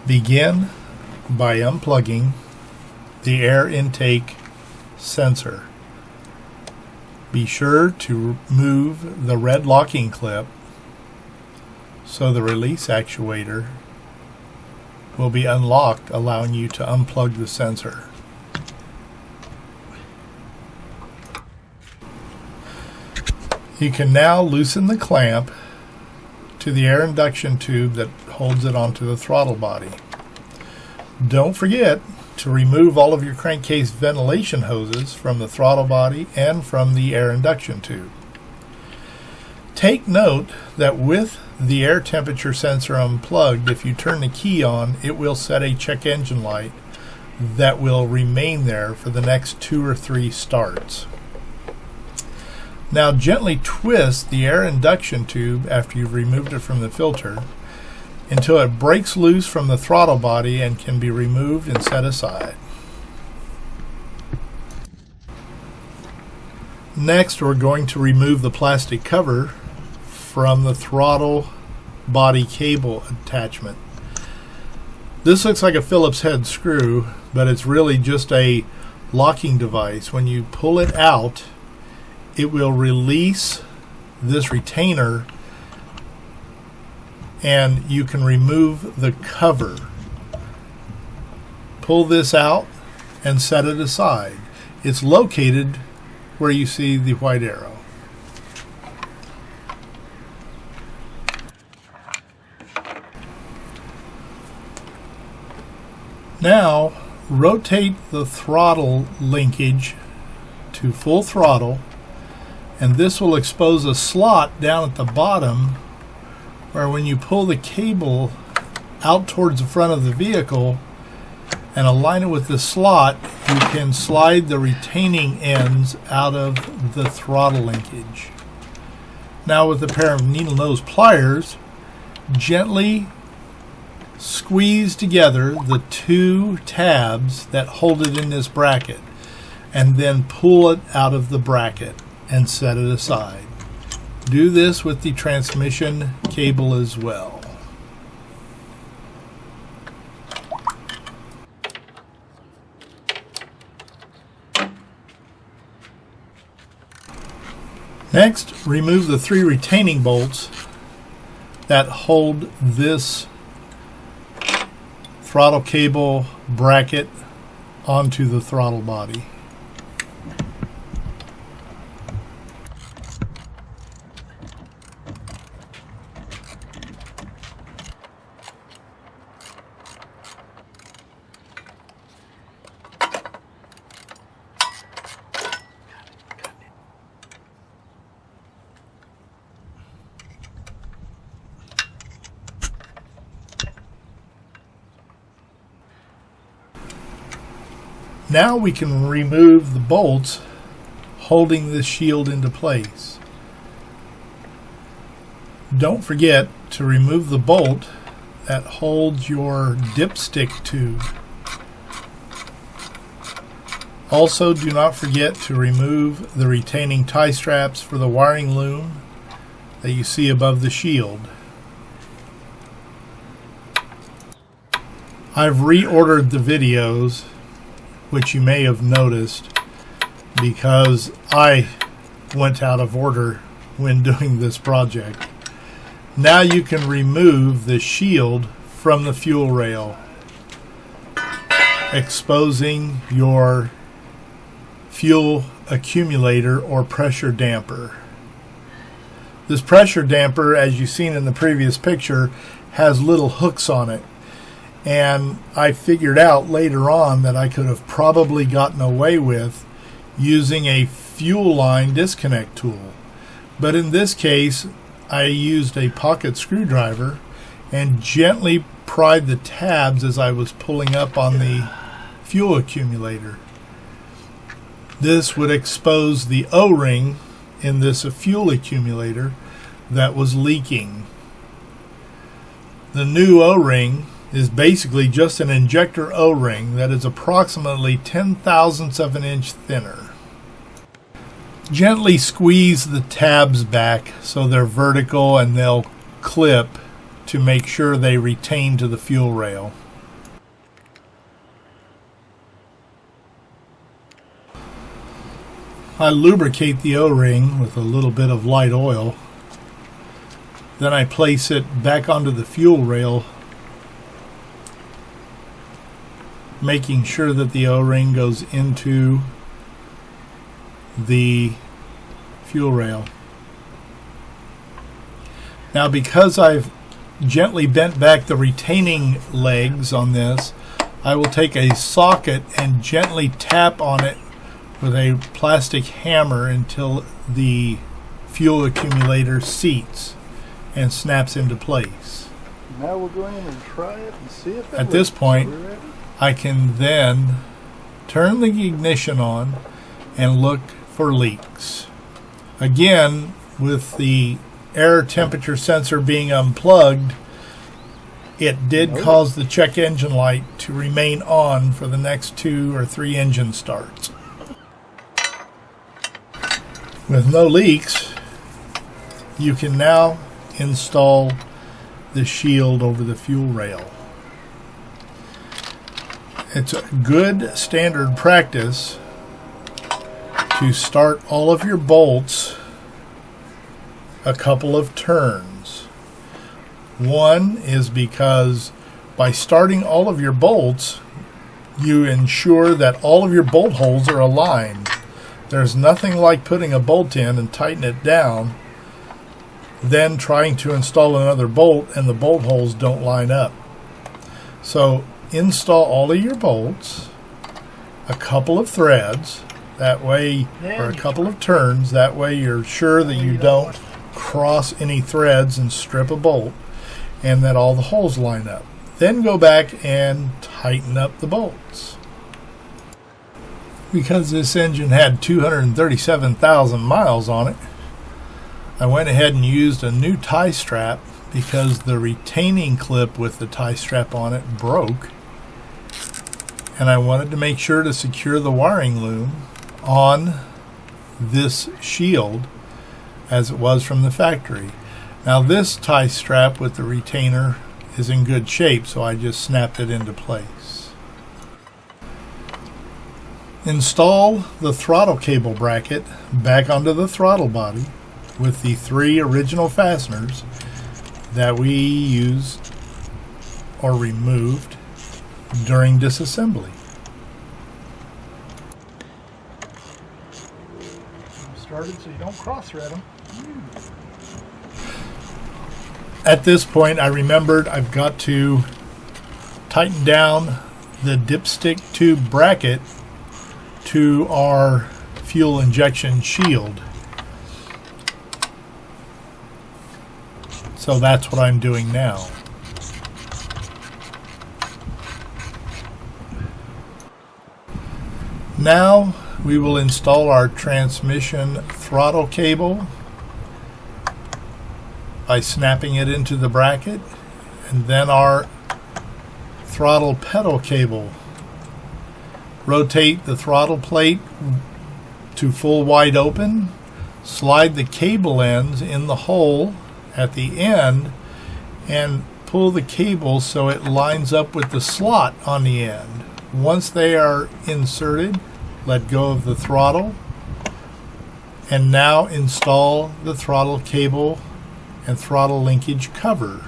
Begin by unplugging the air intake sensor. Be sure to remove the red locking clip so the release actuator will be unlocked, allowing you to unplug the sensor. You can now loosen the clamp to the air induction tube that holds it onto the throttle body. Don't forget to remove all of your crankcase ventilation hoses from the throttle body and from the air induction tube. Take note that with the air temperature sensor unplugged, if you turn the key on, it will set a check engine light that will remain there for the next 2 or 3 starts. Now gently twist the air induction tube after you've removed it from the filter until it breaks loose from the throttle body and can be removed and set aside. Next, we're going to remove the plastic cover from the throttle body cable attachment. This looks like a Phillips head screw, but it's really just a locking device. When you pull it out, it will release this retainer and you can remove the cover. Pull this out and set it aside. It's located where you see the white arrow. Now rotate the throttle linkage to full throttle, and this will expose a slot down at the bottom where when you pull the cable out towards the front of the vehicle and align it with the slot, you can slide the retaining ends out of the throttle linkage. Now with a pair of needle nose pliers, gently squeeze together the 2 tabs that hold it in this bracket and then pull it out of the bracket and set it aside. Do this with the transmission cable as well. Next, remove the 3 retaining bolts that hold this throttle cable bracket onto the throttle body. Now we can remove the bolts holding this shield into place. Don't forget to remove the bolt that holds your dipstick tube. Also, do not forget to remove the retaining tie straps for the wiring loom that you see above the shield. I've reordered the videos, which you may have noticed, because I went out of order when doing this project. Now you can remove the shield from the fuel rail, exposing your fuel accumulator or pressure damper. This pressure damper, as you've seen in the previous picture, has little hooks on it. And I figured out later on that I could have probably gotten away with using a fuel line disconnect tool. But in this case, I used a pocket screwdriver and gently pried the tabs as I was pulling up on the fuel accumulator. This would expose the O-ring in this fuel accumulator that was leaking. The new O-ring is basically just an injector O-ring that is approximately 10/1000ths of an inch thinner. Gently squeeze the tabs back so they're vertical and they'll clip to make sure they retain to the fuel rail. I lubricate the O-ring with a little bit of light oil. Then I place it back onto the fuel rail, making sure that the O-ring goes into the fuel rail. Now, because I've gently bent back the retaining legs on this, I will take a socket and gently tap on it with a plastic hammer until the fuel accumulator seats and snaps into place. Now we'll go in and try it and see if it At this point, ready? I can then turn the ignition on and look for leaks. Again, with the air temperature sensor being unplugged, it did cause the check engine light to remain on for the next 2 or 3 engine starts. With no leaks, you can now install the shield over the fuel rail. It's a good standard practice to start all of your bolts a couple of turns. One is because by starting all of your bolts, you ensure that all of your bolt holes are aligned. There's nothing like putting a bolt in and tighten it down, then trying to install another bolt and the bolt holes don't line up. So install all of your bolts, a couple of threads, that way, or a couple of turns, that way you're sure that you don't cross any threads and strip a bolt, and that all the holes line up. Then go back and tighten up the bolts. Because this engine had 237,000 miles on it, I went ahead and used a new tie strap because the retaining clip with the tie strap on it broke, and I wanted to make sure to secure the wiring loom on this shield as it was from the factory. Now this tie strap with the retainer is in good shape, so I just snapped it into place. Install the throttle cable bracket back onto the throttle body with the 3 original fasteners that we used or removed during disassembly. Started so you don't cross-thread them. At this point, I remembered I've got to tighten down the dipstick tube bracket to our fuel injection shield. So that's what I'm doing now. Now we will install our transmission throttle cable by snapping it into the bracket, and then our throttle pedal cable. Rotate the throttle plate to full wide open, slide the cable ends in the hole at the end, and pull the cable so it lines up with the slot on the end. Once they are inserted, let go of the throttle, and now install the throttle cable and throttle linkage cover.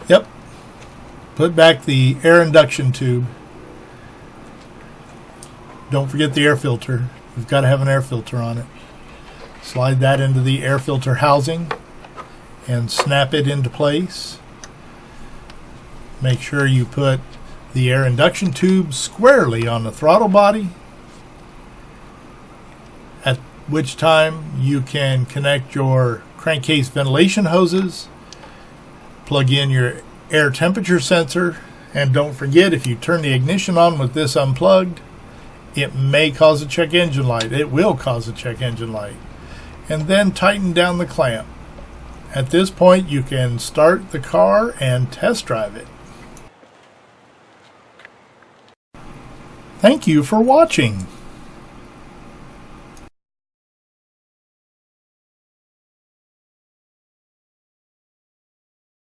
Yep. Put back the air induction tube. Don't forget the air filter. You've got to have an air filter on it. Slide that into the air filter housing and snap it into place. Make sure you put the air induction tube squarely on the throttle body, at which time you can connect your crankcase ventilation hoses, plug in your air temperature sensor, and don't forget, if you turn the ignition on with this unplugged, it may cause a check engine light. It will cause a check engine light. And then tighten down the clamp. At this point, you can start the car and test drive it. Thank you for watching.